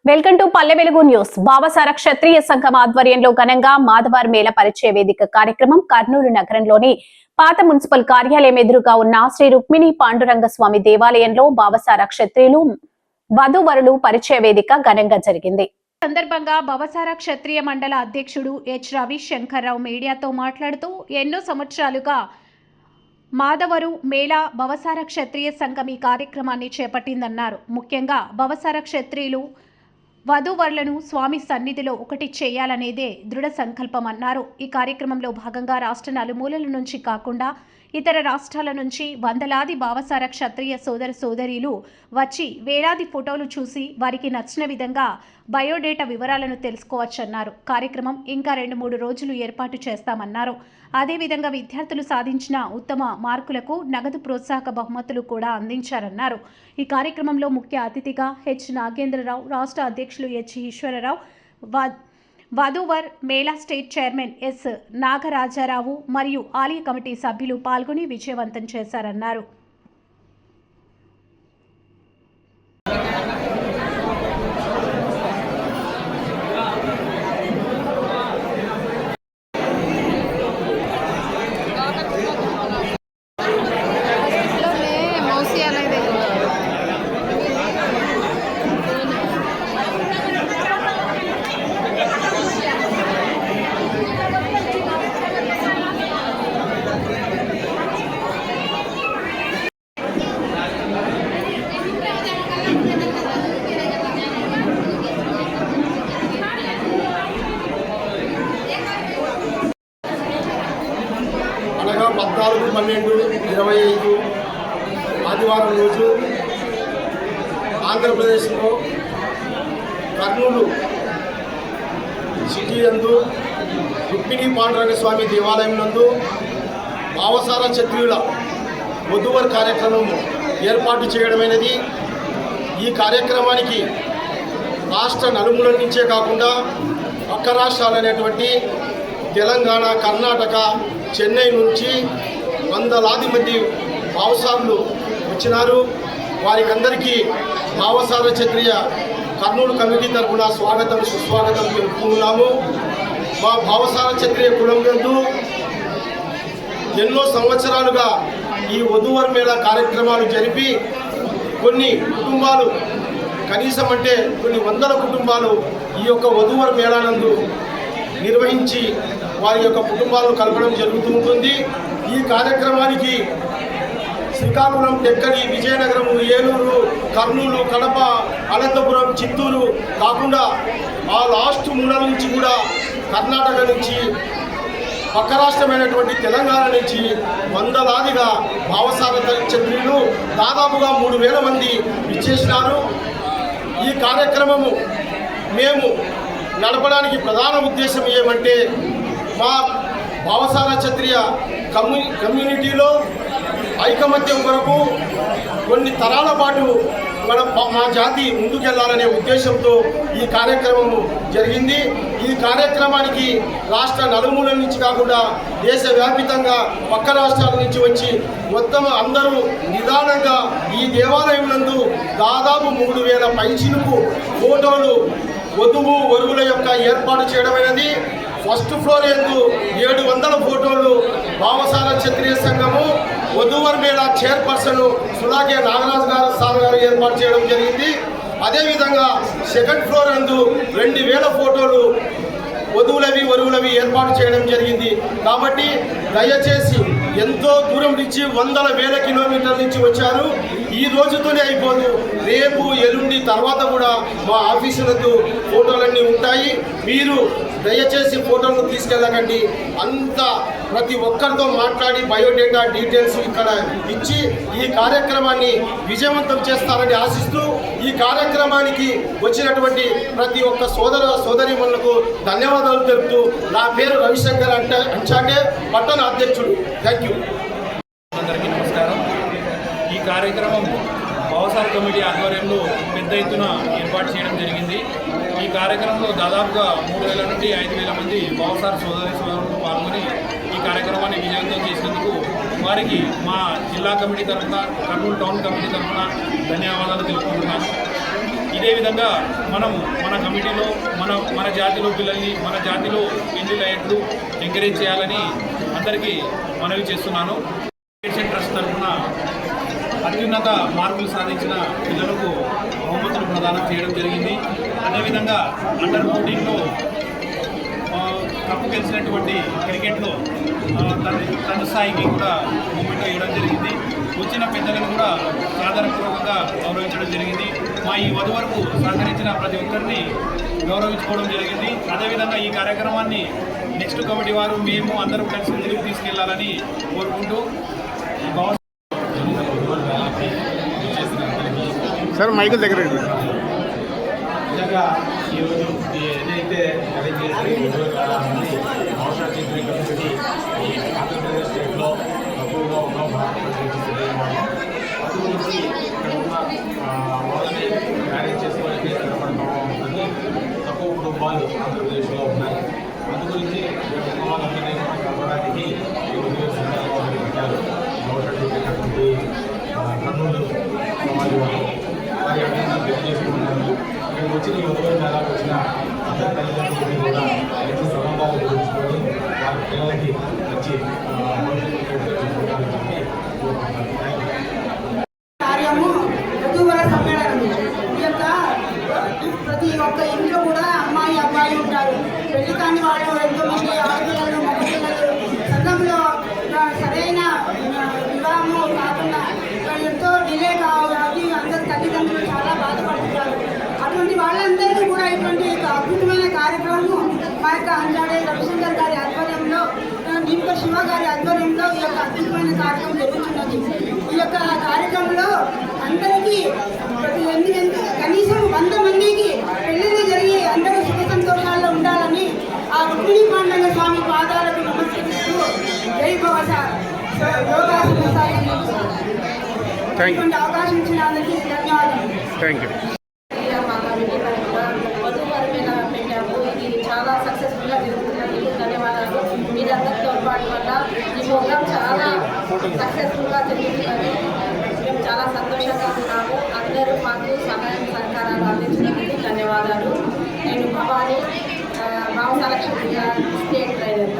Welcome to Palle Velugu news. బావసార క్షత్రియ సంఘం ఆధ్వర్యంలో ఘనంగా మాధవార్ మేళ పరిచయ వేదిక కార్యక్రమం కర్నూలు నగరంలోని పాత మున్సిపల్ కార్యాలయం ఎదురుగా ఉన్న శ్రీ రుక్మిణి పాండురంగ స్వామి దేవాలయంలో బావసార క్షత్రియులు వధూవరులు పరిచయ వేదిక ఘనంగా జరిగింది. సందర్భంగా భవసార క్షత్రియ మండల అధ్యక్షుడు హెచ్ రవిశంకర్రావు మీడియాతో మాట్లాడుతూ ఎన్నో సంవత్సరాలుగా మాధవరు మేళ భవసార క్షత్రియ సంఘం ఈ కార్యక్రమాన్ని చేపట్టిందన్నారు. ముఖ్యంగా భవసార క్షత్రియులు వధూవరులను స్వామి సన్నిధిలో ఒకటి చేయాలనేదే దృఢ సంకల్పం అన్నారు. ఈ కార్యక్రమంలో భాగంగా రాష్ట్ర నలుమూలల నుంచి కాకుండా ఇతర రాష్ట్రాల నుంచి వందలాది భావసార క్షత్రియ సోదర సోదరీలు వచ్చి వేలాది ఫోటోలు చూసి వారికి నచ్చిన విధంగా బయోడేటా వివరాలను తెలుసుకోవచ్చన్నారు. కార్యక్రమం ఇంకా 2-3 రోజులు ఏర్పాటు చేస్తామన్నారు. అదేవిధంగా విద్యార్థులు సాధించిన ఉత్తమ మార్కులకు నగదు ప్రోత్సాహక బహుమతులు కూడా అందించారన్నారు. ఈ కార్యక్రమంలో ముఖ్య అతిథిగా హెచ్ నాగేంద్రరావు, రాష్ట్ర అధ్యక్షులు హెచ్ ఈశ్వరరావు, వధూవర్ మేళా స్టేట్ చైర్మన్ ఎస్ నాగరాజారావు మరియు ఆలయ కమిటీ సభ్యులు పాల్గొని విజయవంతం చేశారన్నారు. అనగా 14/12/25 ఆదివారం రోజు ఆంధ్రప్రదేశ్లో కర్నూలు సిటీ యందు రుక్మిణి పాండురంగ స్వామి దేవాలయం నందు భావసార క్షత్రియుల వధూవర్ కార్యక్రమం ఏర్పాటు చేయడమైనది. ఈ కార్యక్రమానికి రాష్ట్ర నలుమూలల నుంచే కాకుండా పక్క రాష్ట్రాలైనటువంటి తెలంగాణ, కర్ణాటక, చెన్నై నుంచి వందలాది మంది భావసారులు వచ్చినారు. వారికి అందరికీ భావసార క్షత్రియ కర్నూలు కమిటీ తరఫున స్వాగతం సుస్వాగతం తెలుపుతున్నాము. మా భావసార క్షత్రియ కులం యందు ఎన్నో సంవత్సరాలుగా ఈ వధూవర్ మేళ కార్యక్రమాలు జరిపి కొన్ని కుటుంబాలు, కనీసం అంటే కొన్ని వందల కుటుంబాలు ఈ యొక్క వధూవర్ మేళానందు నిర్వహించి వారి యొక్క కుటుంబాలను కలపడం జరుగుతూ ఉంటుంది. ఈ కార్యక్రమానికి శ్రీకాకుళం, టెక్కలి, విజయనగరం, ఏలూరు, కర్నూలు, కడప, అనంతపురం, చిత్తూరు కాకుండా ఆ లాస్ట్ మూలల నుంచి కూడా కర్ణాటక నుంచి, పక్క రాష్ట్రమైనటువంటి తెలంగాణ నుంచి వందలాదిగా భావసార క్షత్రియులు దాదాపుగా 3000 మంది ఇచ్చేసినారు. ఈ కార్యక్రమము మేము నడపడానికి ప్రధాన ఉద్దేశం ఏమంటే మా భావసార క్షత్రియ కమ్యూనిటీలో ఐకమత్యం కొరకు కొన్ని తరాల పాటు మా జాతి ముందుకెళ్లాలనే ఉద్దేశంతో ఈ కార్యక్రమము జరిగింది. ఈ కార్యక్రమానికి రాష్ట్ర నలుమూలల నుంచి కాకుండా దేశవ్యాపితంగా పక్క రాష్ట్రాల నుంచి వచ్చి మొత్తం అందరూ నిదానంగా ఈ దేవాలయం నందు దాదాపు 3000 పైచిలుకు ఫోటోలు వధువు వరువుల యొక్క ఏర్పాటు చేయడమైనది. ఫస్ట్ ఫ్లోర్ యందు 700 ఫోటోలు భావసార క్షత్రియ సంఘము వధూవర్ మేళ చైర్పర్సన్ సులాగే నాగరాజు గారు ఏర్పాటు చేయడం జరిగింది. అదేవిధంగా సెకండ్ ఫ్లోర్ యందు 2000 ఫోటోలు వధువులవి వరువులవి ఏర్పాటు చేయడం జరిగింది. కాబట్టి దయచేసి ఎంతో దూరం నుంచి వందల వేల కిలోమీటర్ల నుంచి వచ్చారు. ఈ రోజుతోనే అయిపోదు, రేపు ఎల్లుండి తర్వాత కూడా మా ఆఫీసులకు ఫోటోలన్నీ ఉంటాయి. మీరు దయచేసి ఫోటోలు తీసుకెళ్ళకండి. అంతా ప్రతి ఒక్కరితో మాట్లాడి బయోడేటా డీటెయిల్స్ ఇక్కడ ఇచ్చి ఈ కార్యక్రమాన్ని విజయవంతం చేస్తారని ఆశిస్తూ ఈ కార్యక్రమానికి వచ్చినటువంటి ప్రతి ఒక్క సోదరీమణులకు ధన్యవాదాలు తెలుపుతూ నా పేరు రవిశంకర్ అంచాటే, పట్టణ అధ్యక్షుడు. Thank you. అందరికీ నమస్కారం. ఈ కార్యక్రమం భావసార కమిటీ ఆధ్వర్యంలో పెద్ద ఎత్తున ఏర్పాటు చేయడం జరిగింది. ఈ కార్యక్రమంలో దాదాపుగా 3000 నుండి 5000 మంది భావసార సోదరులు పాల్గొని ఈ కార్యక్రమాన్ని విజయవంతం చేసినందుకు వారికి మా జిల్లా కమిటీ తరఫున, కర్నూలు టౌన్ కమిటీ తరఫున ధన్యవాదాలు తెలుపుకుంటున్నాను. ఇదే విధంగా మనం మన కమిటీలో మన జాతిలో పిల్లల్ని మన జాతిలో పెళ్లిళ్ళు అయ్యేట్లు ఎంకరేజ్ చేయాలని అందరికీ మనవి చేస్తున్నాను. ఎడ్యుకేషన్ ట్రస్ట్ తరఫున అత్యున్నత మార్కులు సాధించిన పిల్లలకు బహుమతులు ప్రదానం చేయడం జరిగింది. అదేవిధంగా అండర్ 14లో కప్పు గెలిచినటువంటి క్రికెట్లో తన స్థాయికి కూడా మూమెంట్ ఇవ్వడం జరిగింది. వచ్చిన పెద్దలను కూడా సాధారణపూర్వకంగా గౌరవించడం జరిగింది. మా ఈ వరకు సహకరించిన ప్రతి ఒక్కరిని గౌరవించుకోవడం జరిగింది. అదేవిధంగా ఈ కార్యక్రమాన్ని నెక్స్ట్ కమిటీ వారు మేము అందరం కలిసి ముందుకు తీసుకెళ్లాలని కోరుకుంటూ సార్ మైకుల్ దగ్గర నిజంగా ఈరోజు ఏదైతే అరేంజ్ చేసి అవసరం చేసినటువంటి ఈ ఆంధ్రప్రదేశ్ స్టేట్లో తక్కువగా ఉన్న అది గురించి ఇక్కడ ఉన్న వాళ్ళని మ్యారేజ్ చేసుకోవడానికి స్థిరపడతామని తక్కువ కుటుంబాలు ఆంధ్రప్రదేశ్లో ఉన్నాయి. అందు గురించి వాళ్ళందరినీ కలవడానికి ఈరోజు సందర్భంగా పెట్టారు. గవర్నమెంట్ కర్నూలు సమాజం వారి అన్ని పెళ్లి చేసుకుంటున్నారు. ఇక్కడికి వచ్చిన యువకులు మేళకు వచ్చిన అందరి తల్లిదండ్రులకి కూడా మంచి సంబంధాలు గురించుకొని వారి పిల్లలకి మంచి కార్యము వధూవర సమ్మేళనం. ఈ యొక్క ప్రతి ఒక్క ఇంట్లో కూడా అమ్మాయి అబ్బాయి ఉంటారు. పెళ్లి కాని వాళ్ళు ఎంతోమంది ఆడపిల్లలు మగపిల్లలు సంఘంలో సరైన వివాహము కాకుండా ఎంతో డిలే కావాలి. అందరు తల్లిదండ్రులు చాలా బాధపడుతుంటారు. అటువంటి వాళ్ళందరికీ కూడా ఇటువంటి అద్భుతమైన కార్యక్రమం మా యొక్క అంజాడే రవిశంకర్ గారి ఆధ్వర్యంలో, దీప శివ గారి ఆధ్వర్యంలో ఈ యొక్క అద్భుతమైన కార్యక్రమం జరుగుతున్నది. ఈ యొక్క కార్యక్రమంలో అందరికీ కనీసం 100 మందికి పెళ్లిళ్ళు జరిగి అందరూ సుఖ సంతోషాల్లో ఉండాలని ఆ రుక్మిణీ పాండురంగ స్వామి పాదాలకు నమస్కరిస్తూ జై భవసార్ అవకాశం ఇచ్చిన అందరికీ ధన్యవాదాలు. Thank you. ఇది చాలా సక్సెస్ఫుల్గా జరుగుతున్నది. ధన్యవాదాలు. మీరందరి తోడ్పాటు వల్ల ఈ ప్రోగ్రామ్ చాలా సక్సెస్ఫుల్గా జరుగుతున్నది. మేము చాలా సంతోషంగా ఉన్నాము. అందరూ మాకు సహాయం సహకారాలు అందించినందుకు ధన్యవాదాలు. నేను భవానీ భావసాలక్ష్మి స్టేట్ ట్రైనర్.